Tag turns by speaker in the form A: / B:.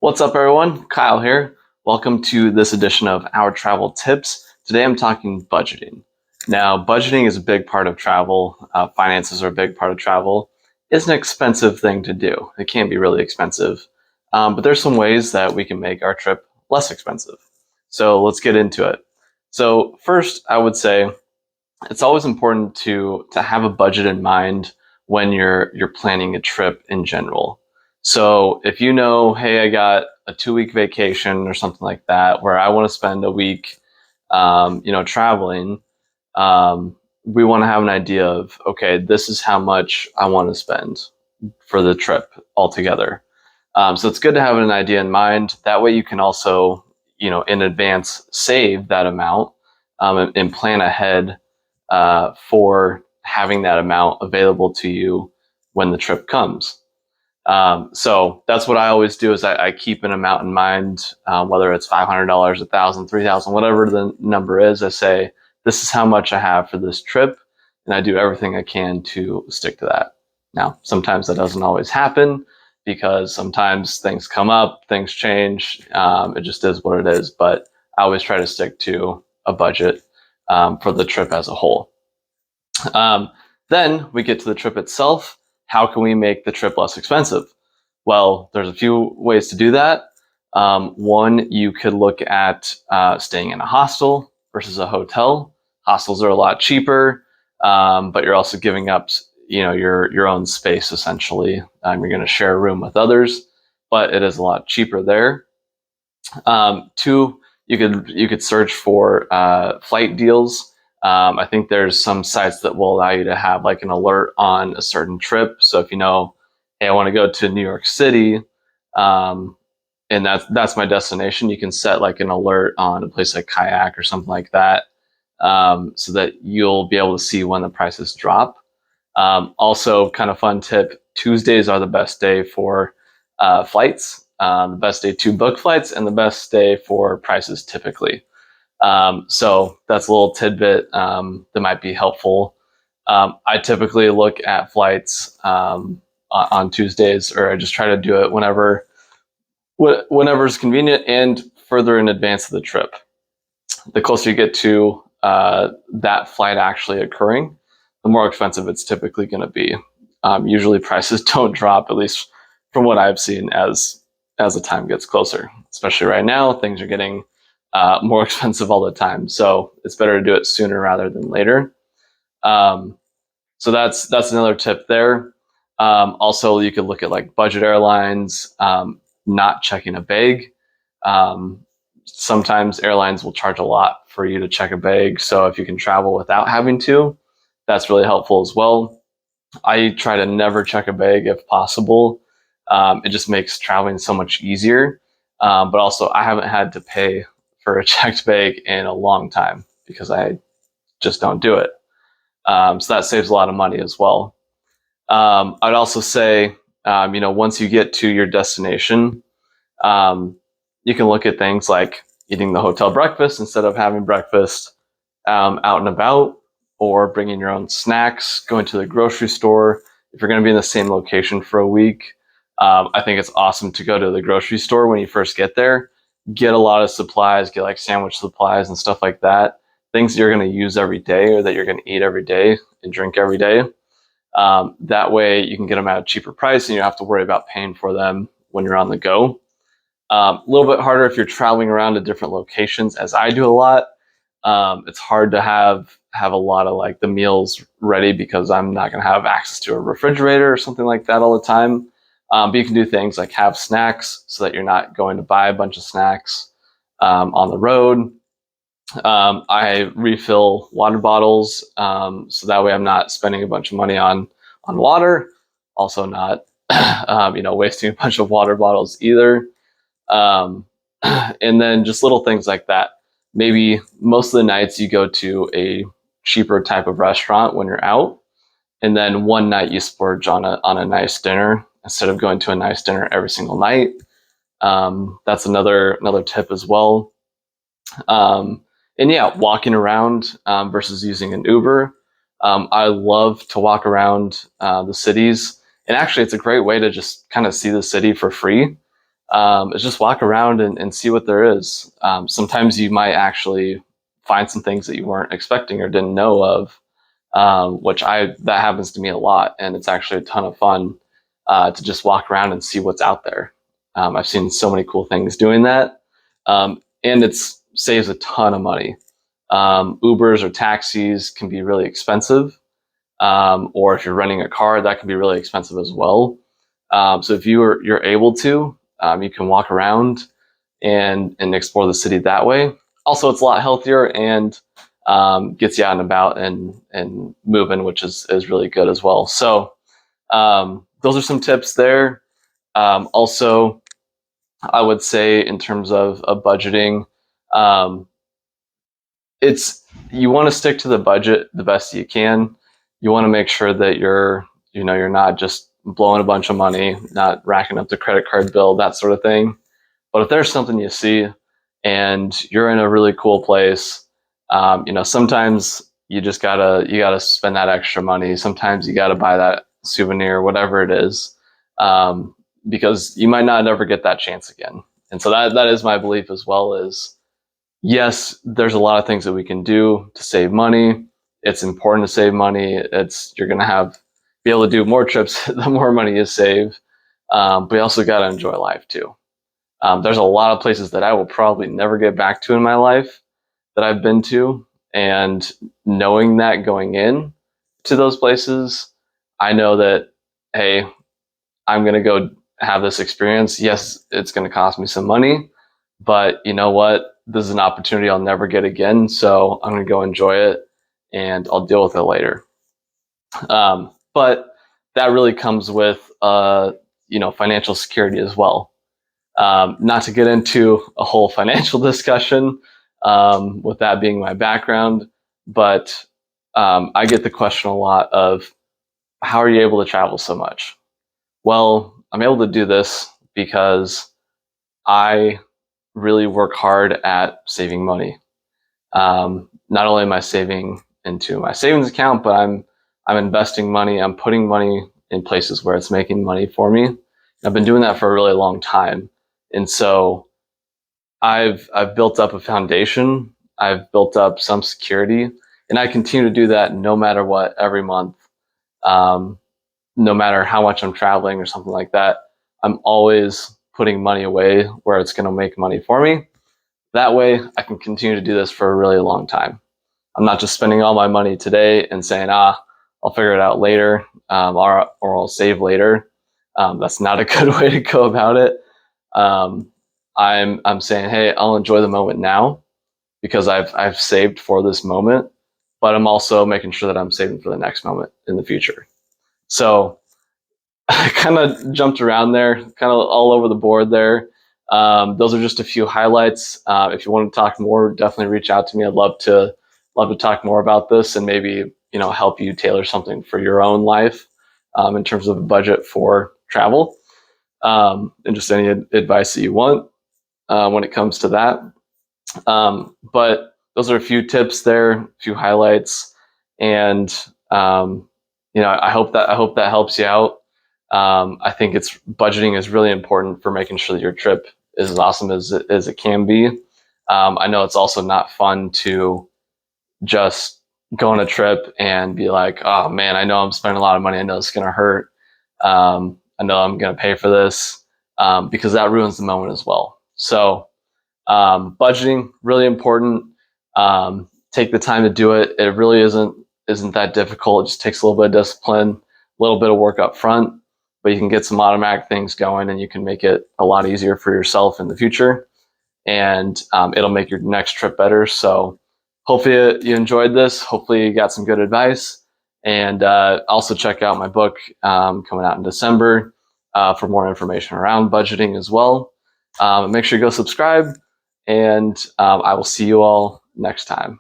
A: What's up, everyone? Kyle here. Welcome to this edition of Our Travel Tips. Today I'm talking budgeting. Now, budgeting is a big part of travel. Finances are a big part of travel. It's an expensive thing to do. It can be really expensive. But there's some ways that we can make our trip less expensive. So let's get into it. So first, I would say it's always important to have a budget in mind when you're planning a trip in general. So if you know, hey, I got a 2 week vacation or something like that, where I want to spend a week, traveling, we want to have an idea of, okay, this is how much I want to spend for the trip altogether. So it's good to have an idea in mind. That way you can also, in advance save that amount and plan ahead for having that amount available to you when the trip comes. So that's what I always do is I keep an amount in mind, whether it's $500, $1,000, $3,000, whatever the number is. I say, this is how much I have for this trip, and I do everything I can to stick to that. Now, sometimes that doesn't always happen because sometimes things come up, things change. It just is what it is, but I always try to stick to a budget for the trip as a whole. Then we get to the trip itself. How can we make the trip less expensive? Well, there's a few ways to do that. One, you could look at staying in a hostel versus a hotel. Hostels are a lot cheaper, but you're also giving up, your own space essentially. You're going to share a room with others, but it is a lot cheaper there. Two, you could search for flight deals. I think there's some sites that will allow you to have like an alert on a certain trip. So if you know, hey, I want to go to New York City, and that's my destination, you can set like an alert on a place like Kayak or something like that, so that you'll be able to see when the prices drop. Also, kind of fun tip: Tuesdays are the best day for flights. The best day to book flights, and the best day for prices typically. So that's a little tidbit that might be helpful. I typically look at flights on Tuesdays, or I just try to do it whenever is convenient and further in advance of the trip. The closer you get to that flight actually occurring, the more expensive it's typically going to be. Usually prices don't drop, at least from what I've seen, as the time gets closer. Especially right now, things are getting more expensive all the time. So it's better to do it sooner rather than later. So that's another tip there. Also, you could look at like budget airlines, not checking a bag. Sometimes airlines will charge a lot for you to check a bag. So if you can travel without having to, that's really helpful as well. I try to never check a bag if possible. It just makes traveling so much easier. But also, I haven't had to pay for a checked bag in a long time because I just don't do it. So that saves a lot of money as well. I'd also say, once you get to your destination, you can look at things like eating the hotel breakfast instead of having breakfast out and about, or bringing your own snacks, going to the grocery store. If you're going to be in the same location for a week, I think it's awesome to go to the grocery store when you first get there, get a lot of supplies, get like sandwich supplies and stuff like that, things that you're going to use every day or that you're going to eat every day and drink every day. That way you can get them at a cheaper price and you don't have to worry about paying for them when you're on the go. A little bit harder if you're traveling around to different locations, as I do a lot. It's hard to have a lot of like the meals ready because I'm not going to have access to a refrigerator or something like that all the time. But you can do things like have snacks so that you're not going to buy a bunch of snacks on the road. I refill water bottles, so that way I'm not spending a bunch of money on water. Also, not wasting a bunch of water bottles either. And then just little things like that. Maybe most of the nights you go to a cheaper type of restaurant when you're out, and then one night you splurge on a nice dinner instead of going to a nice dinner every single night. That's another tip as well. And yeah, walking around versus using an Uber. I love to walk around the cities, and actually, it's a great way to just kind of see the city for free. is just walk around and see what there is. Sometimes you might actually find some things that you weren't expecting or didn't know of, that happens to me a lot, and it's actually a ton of fun to just walk around and see what's out there. I've seen so many cool things doing that, and it saves a ton of money. Ubers or taxis can be really expensive, or if you're renting a car, that can be really expensive as well. So if you're able to, you can walk around and explore the city that way. Also, it's a lot healthier and gets you out and about and moving, which is really good as well. So those are some tips there. Also, I would say in terms of budgeting, you want to stick to the budget the best you can. You want to make sure that you're not just blowing a bunch of money, not racking up the credit card bill, that sort of thing. But if there's something you see and you're in a really cool place, sometimes you gotta spend that extra money. Sometimes you gotta buy that souvenir, whatever it is, because you might not ever get that chance again. And so that is my belief as well. Is yes, there's a lot of things that we can do to save money. It's important to save money. You're gonna be able to do more trips the more money you save. But you also gotta enjoy life too. There's a lot of places that I will probably never get back to in my life that I've been to. And knowing that going in to those places, I know that, hey, I'm going to go have this experience. Yes, it's going to cost me some money, but you know what? This is an opportunity I'll never get again. So I'm going to go enjoy it and I'll deal with it later. But that really comes with, financial security as well. Not to get into a whole financial discussion, with that being my background, but I get the question a lot of, how are you able to travel so much? Well, I'm able to do this because I really work hard at saving money. Not only am I saving into my savings account, but I'm investing money. I'm putting money in places where it's making money for me. I've been doing that for a really long time. And so I've built up a foundation. I've built up some security, and I continue to do that no matter what, every month. No matter how much I'm traveling or something like that, I'm always putting money away where it's going to make money for me. That way, I can continue to do this for a really long time. I'm not just spending all my money today and saying, I'll figure it out later, or I'll save later. That's not a good way to go about it. I'm saying, hey, I'll enjoy the moment now because I've saved for this moment, but I'm also making sure that I'm saving for the next moment in the future. So I kind of jumped around there, kind of all over the board there. Those are just a few highlights. If you want to talk more, definitely reach out to me. I'd love to talk more about this and maybe help you tailor something for your own life, in terms of a budget for travel, and just any advice that you want when it comes to that. But those are a few tips there, a few highlights, and I hope that helps you out. I think budgeting is really important for making sure that your trip is as awesome as it can be. I know it's also not fun to just go on a trip and be like, oh man, I know I'm spending a lot of money. I know it's going to hurt. I know I'm going to pay for this, because that ruins the moment as well. So budgeting, really important. Take the time to do it. It really isn't that difficult. It just takes a little bit of discipline, a little bit of work up front, but you can get some automatic things going and you can make it a lot easier for yourself in the future. And it'll make your next trip better. So hopefully you enjoyed this. Hopefully you got some good advice. And also check out my book coming out in December for more information around budgeting as well. Make sure you go subscribe, and I will see you all next time.